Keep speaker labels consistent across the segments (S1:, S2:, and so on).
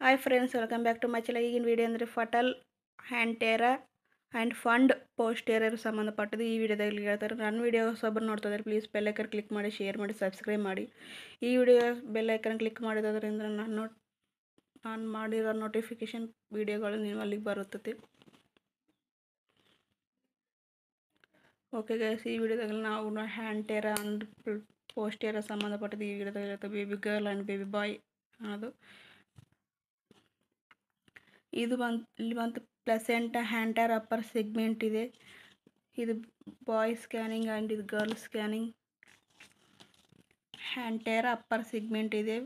S1: Hi friends, welcome back to my channel. ಈಗಿನ video ಅಂದರೆ ಫಟಲ್ ಹ್ಯಾಂಟೆರಾ ಆ್ಯಂಡ್ ಫಂಡ್ ಪೋಸ್ಟೇರಿಯರ್ ಸಂಬಂಧಪಟ್ಟದ್ದು ಈ ವಿಡಿಯೋದಲ್ಲಿ ಹೇಳ್ತಾರೆ. ನನ್ನ ವಿಡಿಯೋ ಹೊಸೊಬ್ಬರು ನೋಡ್ತಾ ಇದ್ದಾರೆ, ಪ್ಲೀಸ್ ಬೆಲ್ಲೈಕನ್ ಕ್ಲಿಕ್ ಮಾಡಿ, ಶೇರ್ ಮಾಡಿ, ಸಬ್ಸ್ಕ್ರೈಬ್ ಮಾಡಿ. ಈ ವಿಡಿಯೋ ಬೆಲ್ಲೈಕನ್ ಕ್ಲಿಕ್ ಮಾಡಿರೋದ್ರಿಂದ ನಾನು ಮಾಡಿರೋ ನೋಟಿಫಿಕೇಷನ್ ವಿಡಿಯೋಗಳು ನೀವು ಅಲ್ಲಿಗೆ ಬರುತ್ತದೆ. ಓಕೆ ಗೈಸ್, ಈ ವಿಡಿಯೋದಲ್ಲಿ ನಾವು ಹ್ಯಾಂಟೆರಾ ಆ್ಯಂಡ್ ಪೋಸ್ಟೇರಿಯರ್ ಸಂಬಂಧಪಟ್ಟದ್ದು ಈ ವಿಡಿಯೋದಲ್ಲಿ ಹೇಳ್ತಾರೆ. Baby girl and baby boy ಅನ್ನೋದು ಇಲ್ಲಿ ಬಂತು ಪ್ಲೆಸೆಂಟಾ ಹ್ಯಾಂಟೆರಾ ಅಪ್ಪರ್ ಸೆಗ್ಮೆಂಟ್ ಇದೆ. ಇದು ಬಾಯ್ ಸ್ಕ್ಯಾನಿಂಗ್ ಆ್ಯಂಡ್ ಇದು girl scanning. Anterior upper segment ಇದೆ.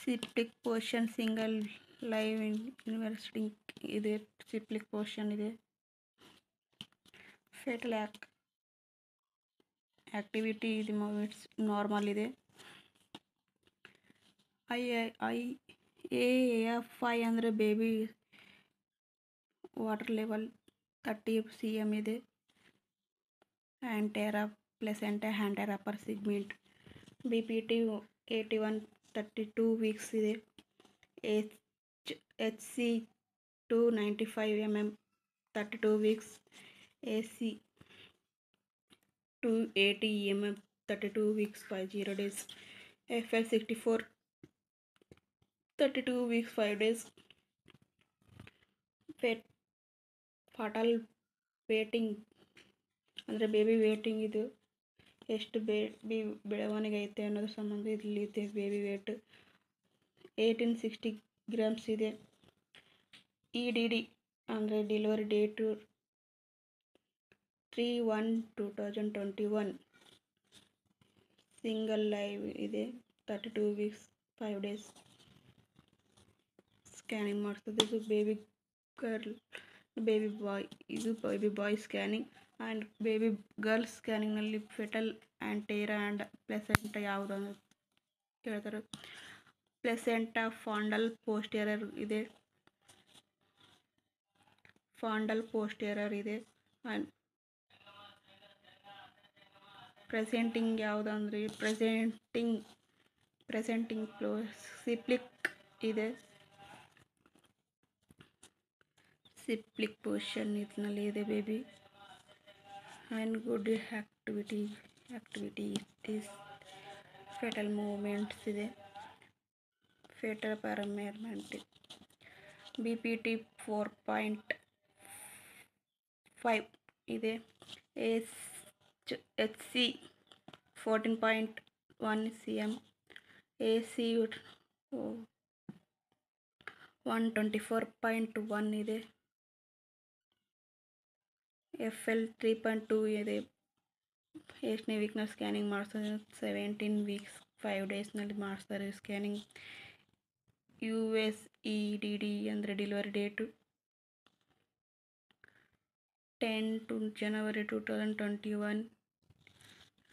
S1: Cephalic portion single live investing ಇದೆ. ಸಿಪ್ಲಿಕ್ ಪೋರ್ಷನ್ ಇದೆ. ಫೆಟಲ್ ಆಕ್ಟಿವಿಟಿ ಇದು ನಾರ್ಮಲ್ ಇದೆ. AFI ಅಂದರೆ ಬೇಬಿ ವಾಟರ್ ಲೆವೆಲ್ 30 cm ಇದೆ. Anterior placenta anterior upper segment. BPT 81 32 weeks ಇದೆ. HC 295 mm 32 weeks. AC 280 mm 32 weeks 50 days. FL 64 32 weeks 5 days. ಫಟಲ್ waiting ಅಂದರೆ baby waiting, ಇದು ಎಷ್ಟು ಬೇಬಿ ಬೆಳವಣಿಗೆ ಐತೆ ಅನ್ನೋದ್ರ ಸಂಬಂಧ ಇಲ್ಲಿದೆ. ಬೇಬಿ ವೇಟ್ 1860 grams ಇದೆ. EDD ಅಂದರೆ ಡೆಲಿವರಿ ಡೇಟು 3/1/2021. ಸಿಂಗಲ್ ಲೈವ್ ಇದೆ. 32 weeks 5 days ಸ್ಕ್ಯಾನಿಂಗ್ ಮಾಡ್ತದೆ. ಇದು ಬೇಬಿ ಗರ್ಲ್ ಬೇಬಿ ಬಾಯ್. ಇದು baby boy scanning and baby girl ಸ್ಕ್ಯಾನಿಂಗ್ನಲ್ಲಿ ಫೆಟಲ್ ಹ್ಯಾಂಟೆರಾ ಆ್ಯಂಡ್ ಪ್ಲೆಸೆಂಟಾ ಯಾವುದು ಅಂತ ಹೇಳ್ತಾರೆ. ಪ್ಲೆಸೆಂಟಾ ಫಾಂಡಲ್ ಪೋಸ್ಟೇರಿಯರ್ ಇದೆ. ಆ್ಯಂಡ್ ಪ್ರೆಸೆಂಟಿಂಗ್ ಯಾವುದಂದ್ರೆ ಪ್ರೆಸೆಂಟಿಂಗ್ ಸಿಪ್ಲಿಕ್ ಇದೆ. ಸಿಪ್ಲಿಕ್ ಪೋರ್ಷನ್ ಇದರಲ್ಲಿ ಇದೆ baby. And good activity is fetal movements ಇದೆ. ಫೆಟಲ್ ಪ್ಯಾರಾಮೆರ್ಮೆಂಟ್ BPT 4.5 ಇದೆ. HC 14.1 cm. AC 124.1 ಇದೆ. FL 3.2 ಇದೆ. ಎಷ್ಟನೇ ವೀಕ್ನಲ್ಲಿ ಸ್ಕ್ಯಾನಿಂಗ್ ಮಾಡಿಸ್ತಾರೆ? 17 weeks 5 daysನಲ್ಲಿ ಮಾಡಿಸ್ತಾರೆ ಸ್ಕ್ಯಾನಿಂಗ್. USEDD ಅಂದರೆ delivery date 10 January 2021.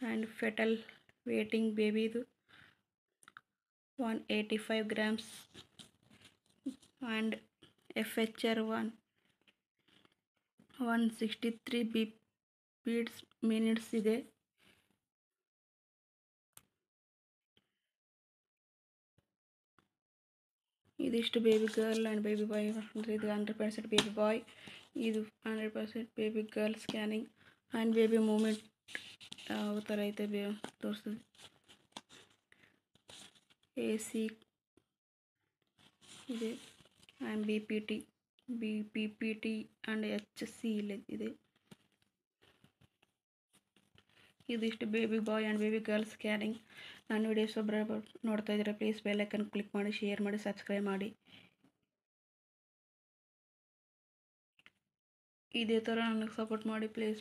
S1: And fetal weighting ಬೇಬಿದು 185 grams. And FHR 163 beats minutes ಇದೆ. ಇದಿಷ್ಟು baby girl and baby boy. ಅಂದರೆ ಇದು 100% ಬೇಬಿ ಬಾಯ್, ಇದು 100% baby girl scanning. And baby moment ಯಾವ ಥರ ಐತೆ ತೋರಿಸ್ತದೆ. AC ಇದೆ. ಆ್ಯಂಡ್ BPT ಆ್ಯಂಡ್ HC ಇದೆ. ಇದಿಷ್ಟು baby boy and baby girl scanning. ನನ್ನ ವಿಡಿಯೋಸ್ ಒಬ್ಬರು ನೋಡ್ತಾ ಇದ್ದೀರಾ, ಪ್ಲೀಸ್ ಬೆಲ್ಲೈಕನ್ ಕ್ಲಿಕ್ ಮಾಡಿ, ಶೇರ್ ಮಾಡಿ, ಸಬ್ಸ್ಕ್ರೈಬ್ ಮಾಡಿ. ಇದೇ ಥರ ನನಗೆ ಸಪೋರ್ಟ್ ಮಾಡಿ ಪ್ಲೀಸ್.